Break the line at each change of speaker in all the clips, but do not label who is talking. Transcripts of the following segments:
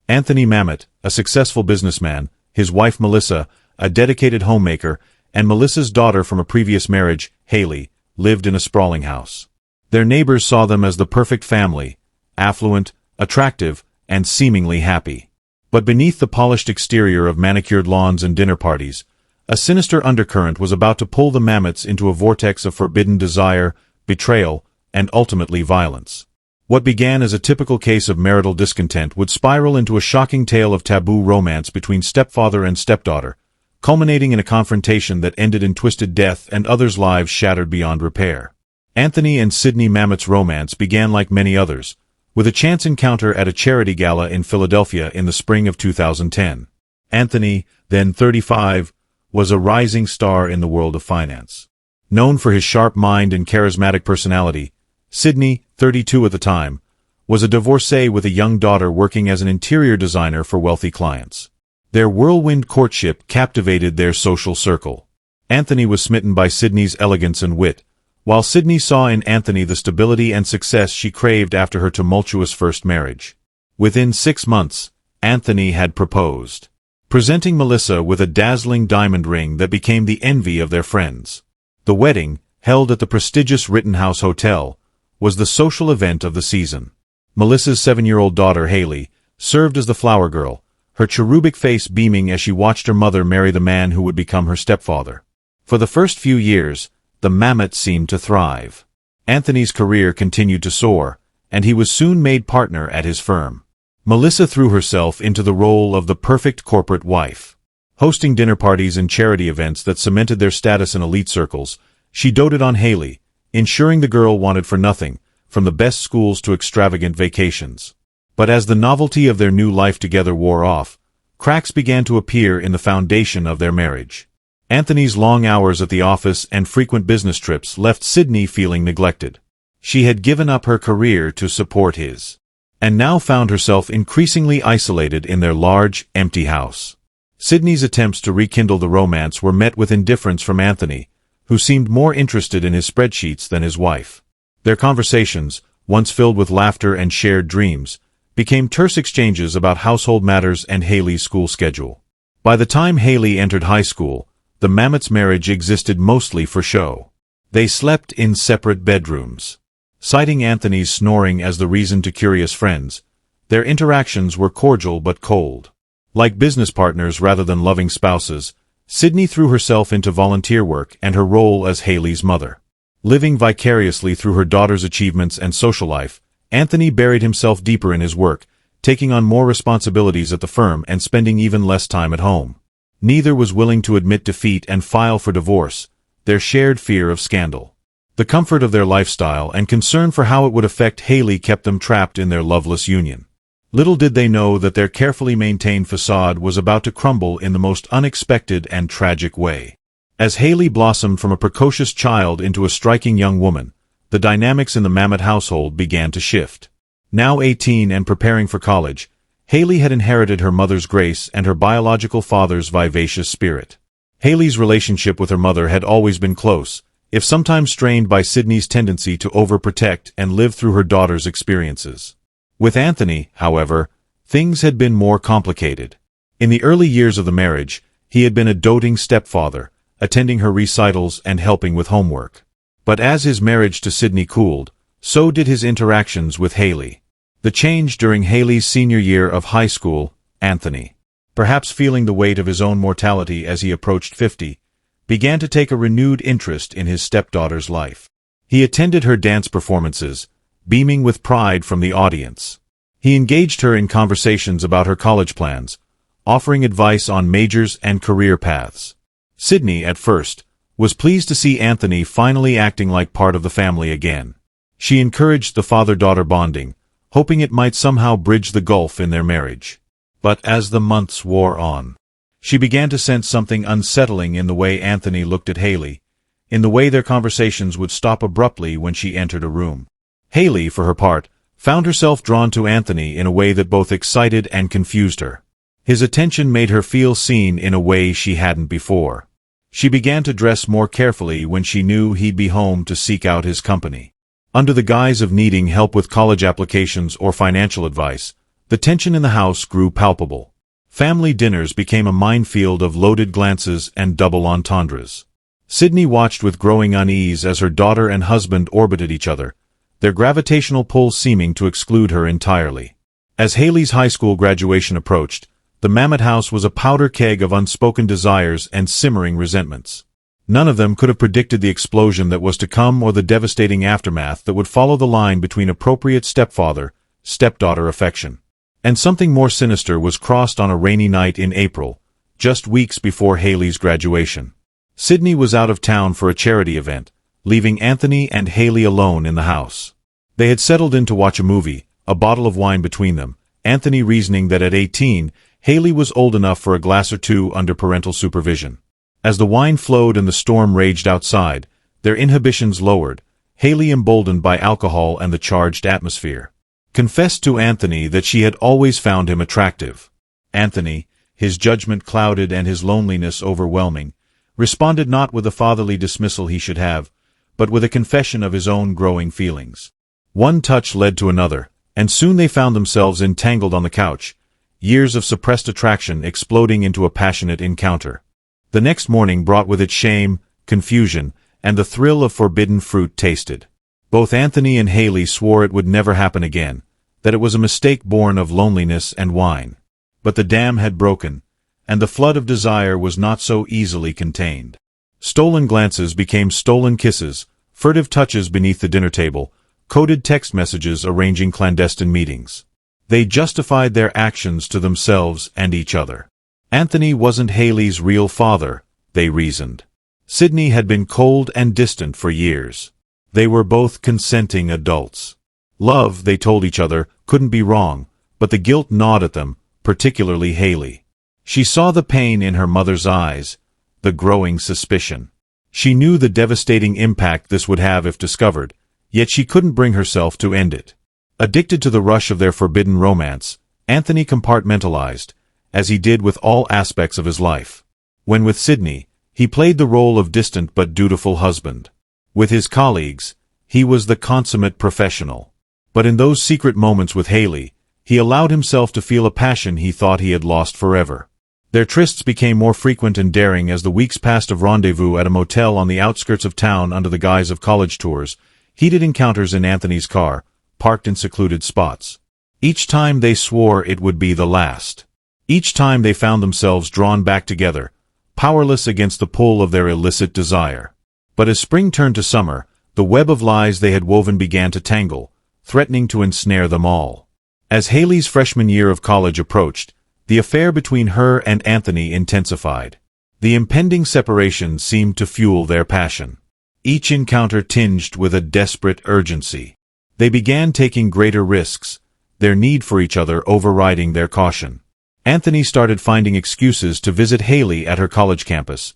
Anthony Mamet, a successful businessman, his wife Melissa, a dedicated homemaker, and Melissa's daughter from a previous marriage, Haley, lived in a sprawling house. Their neighbors saw them as the perfect family, affluent, attractive, and seemingly happy. But beneath the polished exterior of manicured lawns and dinner parties, a sinister undercurrent was about to pull the Mamets into a vortex of forbidden desire, betrayal, and ultimately violence. What began as a typical case of marital discontent would spiral into a shocking tale of taboo romance between stepfather and stepdaughter, culminating in a confrontation that ended in twisted death and others' lives shattered beyond repair. Anthony and Sydney Mamet's romance began like many others, with a chance encounter at a charity gala in Philadelphia in the spring of 2010. Anthony, then 35, was a rising star in the world of finance. Known for his sharp mind and charismatic personality, Sydney, 32 at the time, was a divorcee with a young daughter working as an interior designer for wealthy clients. Their whirlwind courtship captivated their social circle. Anthony was smitten by Sydney's elegance and wit, while Sydney saw in Anthony the stability and success she craved after her tumultuous first marriage. Within 6 months, Anthony had proposed, presenting Melissa with a dazzling diamond ring that became the envy of their friends. The wedding, held at the prestigious Rittenhouse Hotel, was the social event of the season. Melissa's 7-year-old daughter, Haley, served as the flower girl, her cherubic face beaming as she watched her mother marry the man who would become her stepfather. For the first few years, the Mamets seemed to thrive. Anthony's career continued to soar, and he was soon made partner at his firm. Melissa threw herself into the role of the perfect corporate wife. Hosting dinner parties and charity events that cemented their status in elite circles, she doted on Haley, ensuring the girl wanted for nothing, from the best schools to extravagant vacations. But as the novelty of their new life together wore off, cracks began to appear in the foundation of their marriage. Anthony's long hours at the office and frequent business trips left Sydney feeling neglected. She had given up her career to support his, and now found herself increasingly isolated in their large, empty house. Sydney's attempts to rekindle the romance were met with indifference from Anthony, who seemed more interested in his spreadsheets than his wife. Their conversations, once filled with laughter and shared dreams, became terse exchanges about household matters and Haley's school schedule. By the time Haley entered high school, the Mamets' marriage existed mostly for show. They slept in separate bedrooms. Citing Anthony's snoring as the reason to curious friends, their interactions were cordial but cold. Like business partners rather than loving spouses, Sydney threw herself into volunteer work and her role as Haley's mother. Living vicariously through her daughter's achievements and social life, Anthony buried himself deeper in his work, taking on more responsibilities at the firm and spending even less time at home. Neither was willing to admit defeat and file for divorce, their shared fear of scandal. The comfort of their lifestyle and concern for how it would affect Haley kept them trapped in their loveless union. Little did they know that their carefully maintained facade was about to crumble in the most unexpected and tragic way. As Haley blossomed from a precocious child into a striking young woman, the dynamics in the Mamet household began to shift. Now 18 and preparing for college, Haley had inherited her mother's grace and her biological father's vivacious spirit. Haley's relationship with her mother had always been close, if sometimes strained by Sydney's tendency to overprotect and live through her daughter's experiences. With Anthony, however, things had been more complicated. In the early years of the marriage, he had been a doting stepfather, attending her recitals and helping with homework. But as his marriage to Sydney cooled, so did his interactions with Haley. The change during Haley's senior year of high school, Anthony, perhaps feeling the weight of his own mortality as he approached 50, began to take a renewed interest in his stepdaughter's life. He attended her dance performances, beaming with pride from the audience. He engaged her in conversations about her college plans, offering advice on majors and career paths. Sydney, at first, was pleased to see Anthony finally acting like part of the family again. She encouraged the father-daughter bonding, hoping it might somehow bridge the gulf in their marriage. But as the months wore on, she began to sense something unsettling in the way Anthony looked at Haley, in the way their conversations would stop abruptly when she entered a room. Haley, for her part, found herself drawn to Anthony in a way that both excited and confused her. His attention made her feel seen in a way she hadn't before. She began to dress more carefully when she knew he'd be home to seek out his company. Under the guise of needing help with college applications or financial advice, The tension in the house grew palpable. Family dinners became a minefield of loaded glances and double entendres. Sydney watched with growing unease as her daughter and husband orbited each other, their gravitational pull seeming to exclude her entirely. As Haley's high school graduation approached, the Mammoth house was a powder keg of unspoken desires and simmering resentments. None of them could have predicted the explosion that was to come or the devastating aftermath that would follow the line between appropriate stepfather-stepdaughter affection. And something more sinister was crossed on a rainy night in April, just weeks before Haley's graduation. Sydney was out of town for a charity event, leaving Anthony and Haley alone in the house. They had settled in to watch a movie, a bottle of wine between them, Anthony reasoning that at 18, Haley was old enough for a glass or two under parental supervision. As the wine flowed and the storm raged outside, their inhibitions lowered, Haley, emboldened by alcohol and the charged atmosphere, confessed to Anthony that she had always found him attractive. Anthony, his judgment clouded and his loneliness overwhelming, responded not with the fatherly dismissal he should have, but with a confession of his own growing feelings. One touch led to another, and soon they found themselves entangled on the couch, years of suppressed attraction exploding into a passionate encounter. The next morning brought with it shame, confusion, and the thrill of forbidden fruit tasted. Both Anthony and Haley swore it would never happen again, that it was a mistake born of loneliness and wine. But the dam had broken, and the flood of desire was not so easily contained. Stolen glances became stolen kisses, furtive touches beneath the dinner table, coded text messages arranging clandestine meetings. They justified their actions to themselves and each other. Anthony wasn't Haley's real father, they reasoned. Sydney had been cold and distant for years. They were both consenting adults. Love, they told each other, couldn't be wrong, but the guilt gnawed at them, particularly Haley. She saw the pain in her mother's eyes, the growing suspicion. She knew the devastating impact this would have if discovered, yet she couldn't bring herself to end it. Addicted to the rush of their forbidden romance, Anthony compartmentalized, as he did with all aspects of his life. When with Sydney, he played the role of distant but dutiful husband. With his colleagues, he was the consummate professional. But in those secret moments with Haley, he allowed himself to feel a passion he thought he had lost forever. Their trysts became more frequent and daring as the weeks passed of rendezvous at a motel on the outskirts of town under the guise of college tours, heated encounters in Anthony's car, parked in secluded spots. Each time they swore it would be the last. Each time they found themselves drawn back together, powerless against the pull of their illicit desire. But as spring turned to summer, the web of lies they had woven began to tangle, threatening to ensnare them all. As Haley's freshman year of college approached, the affair between her and Anthony intensified. The impending separation seemed to fuel their passion. Each encounter tinged with a desperate urgency. They began taking greater risks, their need for each other overriding their caution. Anthony started finding excuses to visit Haley at her college campus,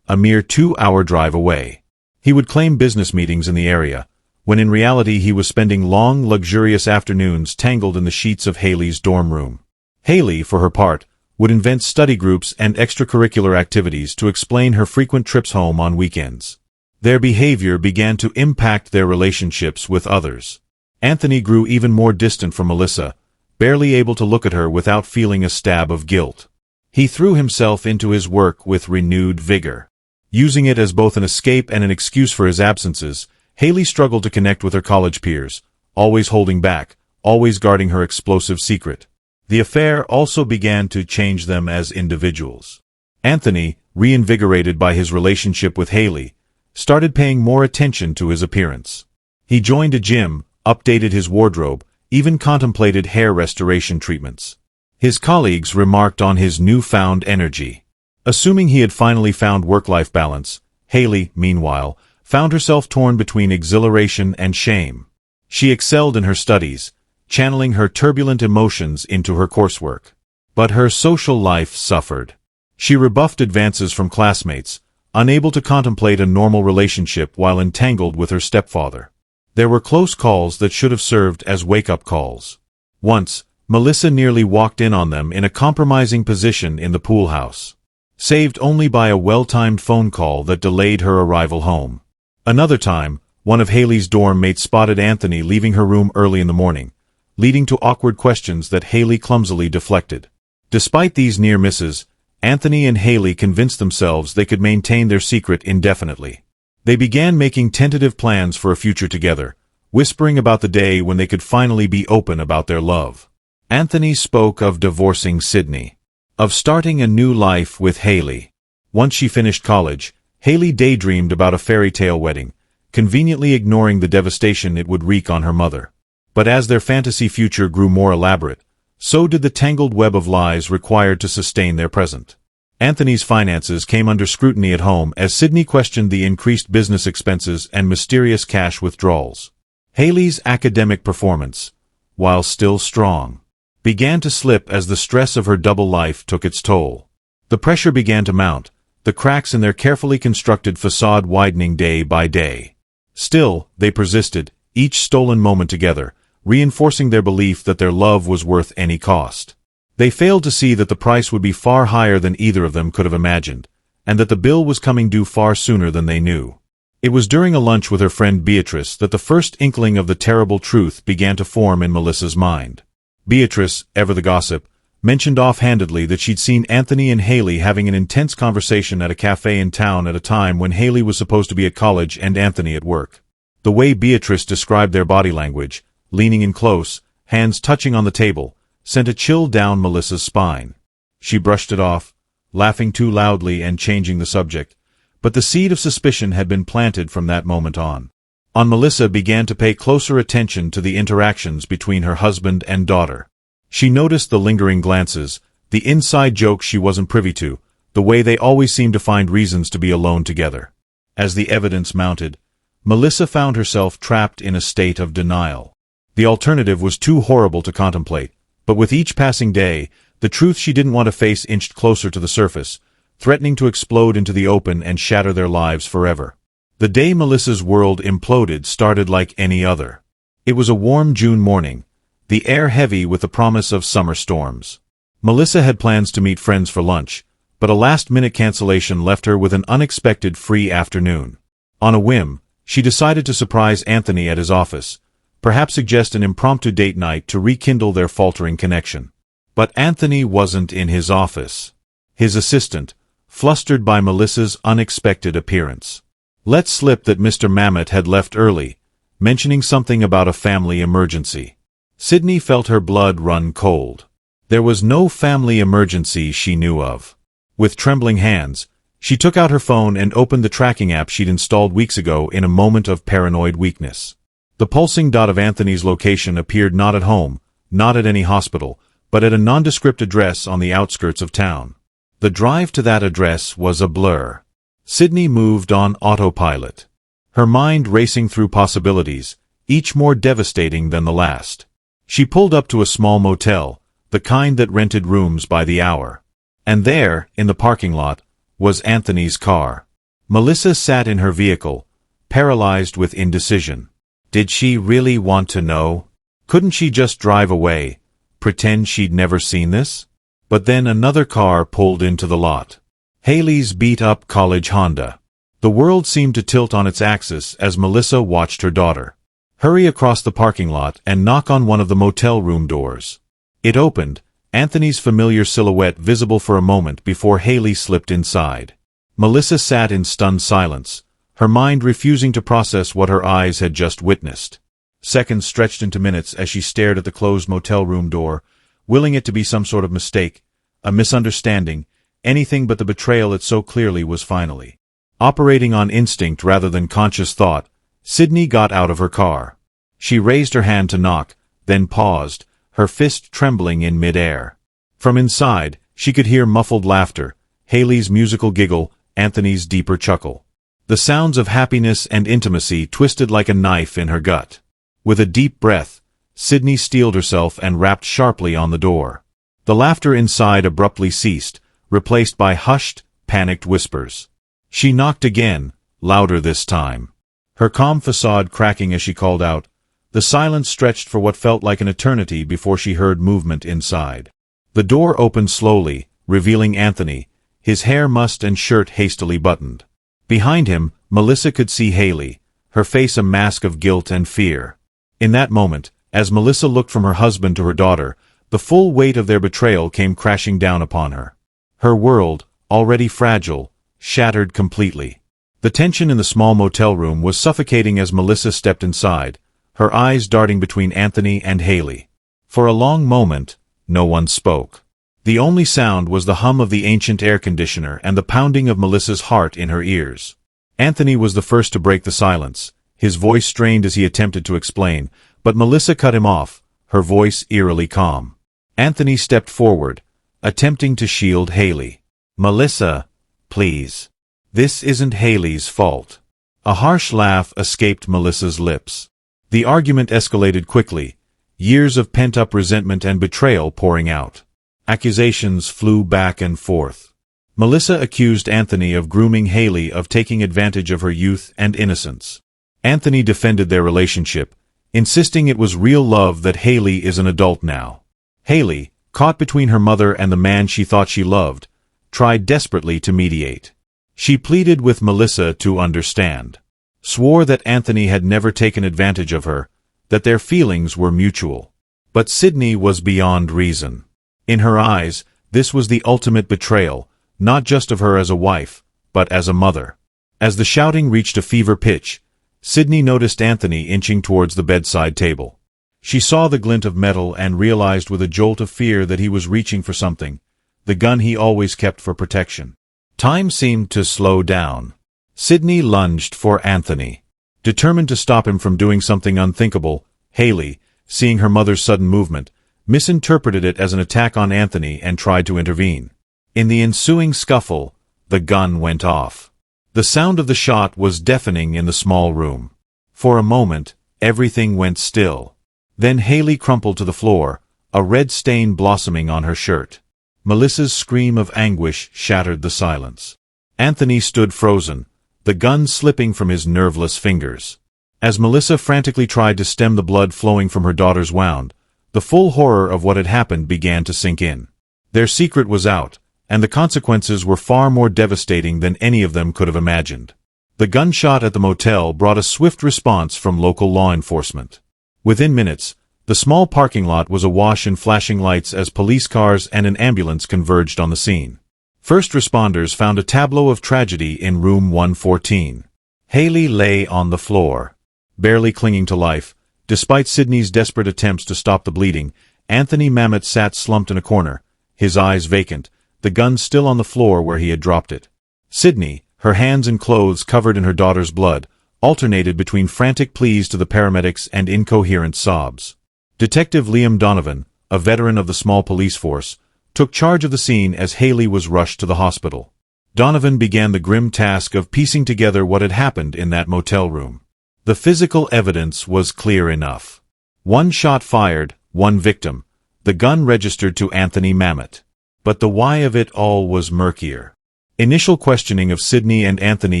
a mere 2-hour drive away. He would claim business meetings in the area, when in reality he was spending long, luxurious afternoons tangled in the sheets of Haley's dorm room. Haley, for her part, would invent study groups and extracurricular activities to explain her frequent trips home on weekends. Their behavior began to impact their relationships with others. Anthony grew even more distant from Melissa, barely able to look at her without feeling a stab of guilt. He threw himself into his work with renewed vigor. Using it as both an escape and an excuse for his absences, Haley struggled to connect with her college peers, always holding back, always guarding her explosive secret. The affair also began to change them as individuals. Anthony, reinvigorated by his relationship with Haley, started paying more attention to his appearance. He joined a gym, updated his wardrobe, even contemplated hair restoration treatments. His colleagues remarked on his newfound energy. Assuming he had finally found work-life balance, Haley, meanwhile, found herself torn between exhilaration and shame. She excelled in her studies, channeling her turbulent emotions into her coursework. But her social life suffered. She rebuffed advances from classmates, unable to contemplate a normal relationship while entangled with her stepfather. There were close calls that should have served as wake-up calls. Once, Melissa nearly walked in on them in a compromising position in the pool house, saved only by a well-timed phone call that delayed her arrival home. Another time, one of Haley's dorm mates spotted Anthony leaving her room early in the morning, leading to awkward questions that Haley clumsily deflected. Despite these near misses, Anthony and Haley convinced themselves they could maintain their secret indefinitely. They began making tentative plans for a future together, whispering about the day when they could finally be open about their love. Anthony spoke of divorcing Sydney, of starting a new life with Haley. Once she finished college, Haley daydreamed about a fairy tale wedding, conveniently ignoring the devastation it would wreak on her mother. But as their fantasy future grew more elaborate, so did the tangled web of lies required to sustain their present. Anthony's finances came under scrutiny at home as Sydney questioned the increased business expenses and mysterious cash withdrawals. Haley's academic performance, while still strong, began to slip as the stress of her double life took its toll. The pressure began to mount, the cracks in their carefully constructed facade widening day by day. Still, they persisted, each stolen moment together, reinforcing their belief that their love was worth any cost. They failed to see that the price would be far higher than either of them could have imagined, and that the bill was coming due far sooner than they knew. It was during a lunch with her friend Beatrice that the first inkling of the terrible truth began to form in Melissa's mind. Beatrice, ever the gossip, mentioned offhandedly that she'd seen Anthony and Haley having an intense conversation at a cafe in town at a time when Haley was supposed to be at college and Anthony at work. The way Beatrice described their body language, leaning in close, hands touching on the table, sent a chill down Melissa's spine. She brushed it off, laughing too loudly and changing the subject, but the seed of suspicion had been planted from that moment on. Melissa began to pay closer attention to the interactions between her husband and daughter. She noticed the lingering glances, the inside jokes she wasn't privy to, the way they always seemed to find reasons to be alone together. As the evidence mounted, Melissa found herself trapped in a state of denial. The alternative was too horrible to contemplate, but with each passing day, the truth she didn't want to face inched closer to the surface, threatening to explode into the open and shatter their lives forever. The day Melissa's world imploded started like any other. It was a warm June morning, the air heavy with the promise of summer storms. Melissa had plans to meet friends for lunch, but a last-minute cancellation left her with an unexpected free afternoon. On a whim, she decided to surprise Anthony at his office, perhaps suggest an impromptu date night to rekindle their faltering connection. But Anthony wasn't in his office. His assistant, flustered by Melissa's unexpected appearance, let slip that Mr. Mamet had left early, mentioning something about a family emergency. Sydney felt her blood run cold. There was no family emergency she knew of. With trembling hands, she took out her phone and opened the tracking app she'd installed weeks ago in a moment of paranoid weakness. The pulsing dot of Anthony's location appeared not at home, not at any hospital, but at a nondescript address on the outskirts of town. The drive to that address was a blur. Sydney moved on autopilot, her mind racing through possibilities, each more devastating than the last. She pulled up to a small motel, the kind that rented rooms by the hour. And there, in the parking lot, was Anthony's car. Melissa sat in her vehicle, paralyzed with indecision. Did she really want to know? Couldn't she just drive away, pretend she'd never seen this? But then another car pulled into the lot. Haley's beat-up college Honda. The world seemed to tilt on its axis as Melissa watched her daughter hurry across the parking lot and knock on one of the motel room doors. It opened, Anthony's familiar silhouette visible for a moment before Haley slipped inside. Melissa sat in stunned silence, her mind refusing to process what her eyes had just witnessed. Seconds stretched into minutes as she stared at the closed motel room door, willing it to be some sort of mistake, a misunderstanding, anything but the betrayal it so clearly was finally. Operating on instinct rather than conscious thought, Sydney got out of her car. She raised her hand to knock, then paused, her fist trembling in mid-air. From inside, she could hear muffled laughter, Haley's musical giggle, Anthony's deeper chuckle. The sounds of happiness and intimacy twisted like a knife in her gut. With a deep breath, Sydney steeled herself and rapped sharply on the door. The laughter inside abruptly ceased, replaced by hushed, panicked whispers. She knocked again, louder this time. Her calm facade cracking as she called out. The silence stretched for what felt like an eternity before she heard movement inside. The door opened slowly, revealing Anthony, his hair mussed and shirt hastily buttoned. Behind him, Melissa could see Haley, her face a mask of guilt and fear. In that moment, As Melissa looked from her husband to her daughter, the full weight of their betrayal came crashing down upon her. Her world, already fragile, shattered completely. The tension in the small motel room was suffocating as Melissa stepped inside, her eyes darting between Anthony and Haley. For a long moment, no one spoke. The only sound was the hum of the ancient air conditioner and the pounding of Melissa's heart in her ears. Anthony was the first to break the silence, his voice strained as he attempted to explain, but Melissa cut him off, her voice eerily calm. Anthony stepped forward, attempting to shield Haley. "Melissa, please. This isn't Haley's fault." A harsh laugh escaped Melissa's lips. The argument escalated quickly, years of pent-up resentment and betrayal pouring out. Accusations flew back and forth. Melissa accused Anthony of grooming Haley, of taking advantage of her youth and innocence. Anthony defended their relationship, insisting it was real love, that Haley is an adult now. Haley, caught between her mother and the man she thought she loved, tried desperately to mediate. She pleaded with Melissa to understand, swore that Anthony had never taken advantage of her, that their feelings were mutual. But Sydney was beyond reason. In her eyes, this was the ultimate betrayal, not just of her as a wife, but as a mother. As the shouting reached a fever pitch, Sydney noticed Anthony inching towards the bedside table. She saw the glint of metal and realized with a jolt of fear that he was reaching for something, the gun he always kept for protection. Time seemed to slow down. Sydney lunged for Anthony. Determined to stop him from doing something unthinkable, Haley, seeing her mother's sudden movement, misinterpreted it as an attack on Anthony and tried to intervene. In the ensuing scuffle, the gun went off. The sound of the shot was deafening in the small room. For a moment, everything went still. Then Haley crumpled to the floor, a red stain blossoming on her shirt. Melissa's scream of anguish shattered the silence. Anthony stood frozen, the gun slipping from his nerveless fingers. As Melissa frantically tried to stem the blood flowing from her daughter's wound, the full horror of what had happened began to sink in. Their secret was out, and the consequences were far more devastating than any of them could have imagined. The gunshot at the motel brought a swift response from local law enforcement. Within minutes, the small parking lot was awash in flashing lights as police cars and an ambulance converged on the scene. First responders found a tableau of tragedy in room 114. Haley lay on the floor, barely clinging to life. Despite Sydney's desperate attempts to stop the bleeding, Anthony Mamet sat slumped in a corner, his eyes vacant, the gun still on the floor where he had dropped it. Sydney, her hands and clothes covered in her daughter's blood, alternated between frantic pleas to the paramedics and incoherent sobs. Detective Liam Donovan, a veteran of the small police force, took charge of the scene as Haley was rushed to the hospital. Donovan began the grim task of piecing together what had happened in that motel room. The physical evidence was clear enough. One shot fired, one victim. The gun registered to Anthony Mamet. But the why of it all was murkier. Initial questioning of Sydney and Anthony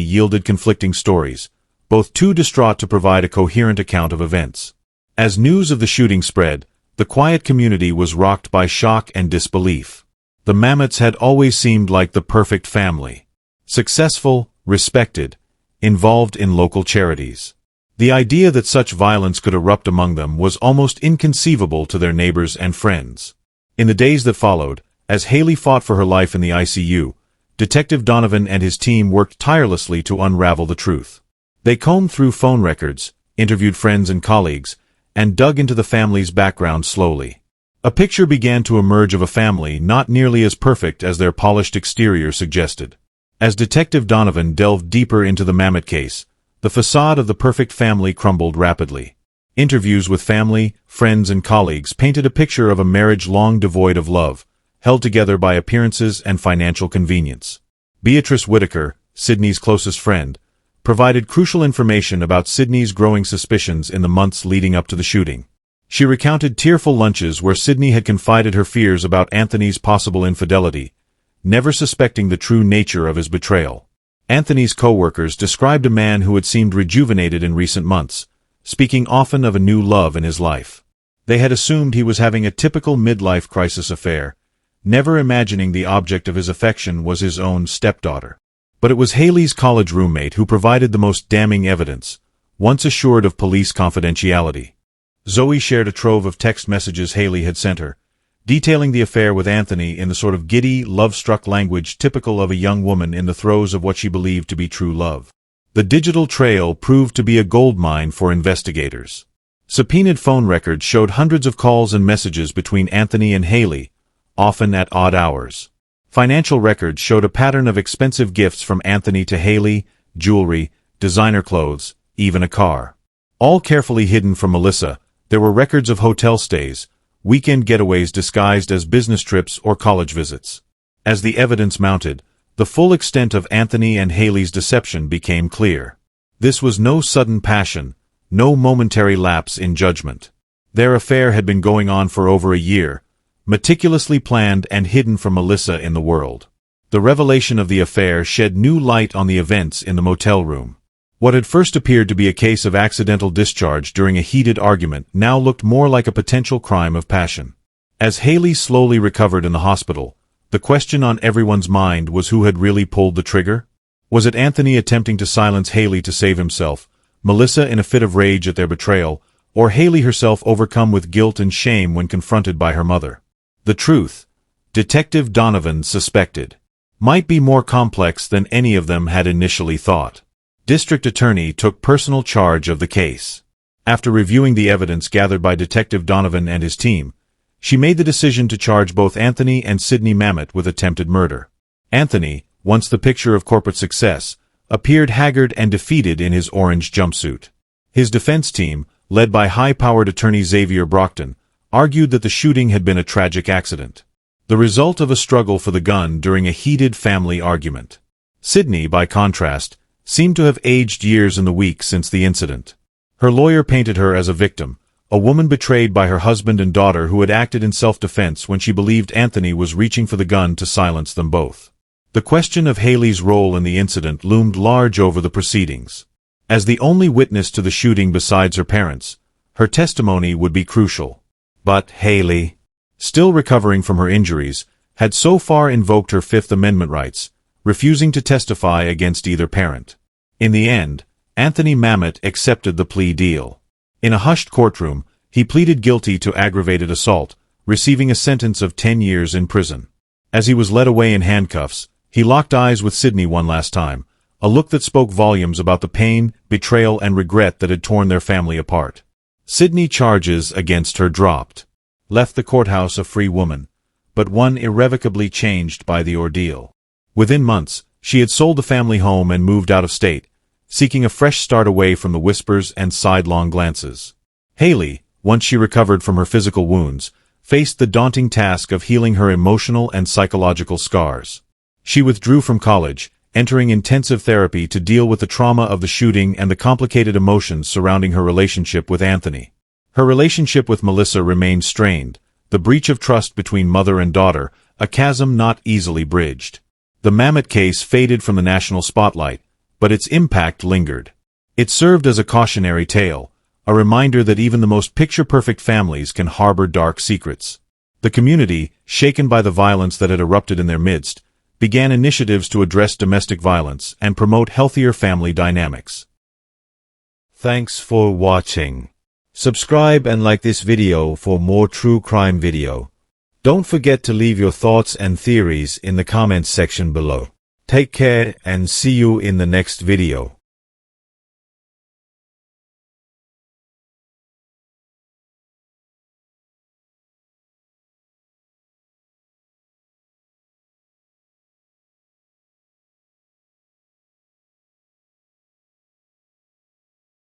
yielded conflicting stories, both too distraught to provide a coherent account of events. As news of the shooting spread, the quiet community was rocked by shock and disbelief. The Mamets had always seemed like the perfect family. Successful, respected, involved in local charities. The idea that such violence could erupt among them was almost inconceivable to their neighbors and friends. In the days that followed, as Haley fought for her life in the ICU, Detective Donovan and his team worked tirelessly to unravel the truth. They combed through phone records, interviewed friends and colleagues, and dug into the family's background slowly. A picture began to emerge of a family not nearly as perfect as their polished exterior suggested. As Detective Donovan delved deeper into the Mamet case, the facade of the perfect family crumbled rapidly. Interviews with family, friends, and colleagues painted a picture of a marriage long devoid of love, held together by appearances and financial convenience. Beatrice Whitaker, Sydney's closest friend, provided crucial information about Sydney's growing suspicions in the months leading up to the shooting. She recounted tearful lunches where Sydney had confided her fears about Anthony's possible infidelity, never suspecting the true nature of his betrayal. Anthony's co-workers described a man who had seemed rejuvenated in recent months, speaking often of a new love in his life. They had assumed he was having a typical midlife crisis affair, never imagining the object of his affection was his own stepdaughter. But it was Haley's college roommate who provided the most damning evidence, once assured of police confidentiality. Zoe shared a trove of text messages Haley had sent her, detailing the affair with Anthony in the sort of giddy, love-struck language typical of a young woman in the throes of what she believed to be true love. The digital trail proved to be a goldmine for investigators. Subpoenaed phone records showed hundreds of calls and messages between Anthony and Haley, often at odd hours. Financial records showed a pattern of expensive gifts from Anthony to Haley, jewelry, designer clothes, even a car. All carefully hidden from Melissa, there were records of hotel stays, weekend getaways disguised as business trips or college visits. As the evidence mounted, the full extent of Anthony and Haley's deception became clear. This was no sudden passion, no momentary lapse in judgment. Their affair had been going on for over a year, meticulously planned and hidden from Melissa in the world. The revelation of the affair shed new light on the events in the motel room. What had first appeared to be a case of accidental discharge during a heated argument now looked more like a potential crime of passion. As Haley slowly recovered in the hospital, the question on everyone's mind was who had really pulled the trigger? Was it Anthony attempting to silence Haley to save himself, Melissa in a fit of rage at their betrayal, or Haley herself overcome with guilt and shame when confronted by her mother? The truth, Detective Donovan suspected, might be more complex than any of them had initially thought. District Attorney took personal charge of the case. After reviewing the evidence gathered by Detective Donovan and his team, she made the decision to charge both Anthony and Sydney Mamet with attempted murder. Anthony, once the picture of corporate success, appeared haggard and defeated in his orange jumpsuit. His defense team, led by high-powered attorney Xavier Brockton, argued that the shooting had been a tragic accident, the result of a struggle for the gun during a heated family argument. Sydney, by contrast, seemed to have aged years in the week since the incident. Her lawyer painted her as a victim, a woman betrayed by her husband and daughter who had acted in self-defense when she believed Anthony was reaching for the gun to silence them both. The question of Haley's role in the incident loomed large over the proceedings. As the only witness to the shooting besides her parents, her testimony would be crucial. But Haley, still recovering from her injuries, had so far invoked her Fifth Amendment rights, refusing to testify against either parent. In the end, Anthony Mamet accepted the plea deal. In a hushed courtroom, he pleaded guilty to aggravated assault, receiving a sentence of 10 years in prison. As he was led away in handcuffs, he locked eyes with Sydney one last time, a look that spoke volumes about the pain, betrayal, and regret that had torn their family apart. Sydney charges against her dropped, left the courthouse a free woman, but one irrevocably changed by the ordeal. Within months, she had sold the family home and moved out of state, seeking a fresh start away from the whispers and sidelong glances. Haley, once she recovered from her physical wounds, faced the daunting task of healing her emotional and psychological scars. She withdrew from college, entering intensive therapy to deal with the trauma of the shooting and the complicated emotions surrounding her relationship with Anthony. Her relationship with Melissa remained strained, the breach of trust between mother and daughter, a chasm not easily bridged. The Mamet case faded from the national spotlight, but its impact lingered. It served as a cautionary tale, a reminder that even the most picture-perfect families can harbor dark secrets. The community, shaken by the violence that had erupted in their midst, began initiatives to address domestic violence and promote healthier family dynamics. Thanks for watching. Subscribe and like this video for more true crime video. Don't forget to leave your thoughts and theories in the comments section below. Take care and see you in the next video.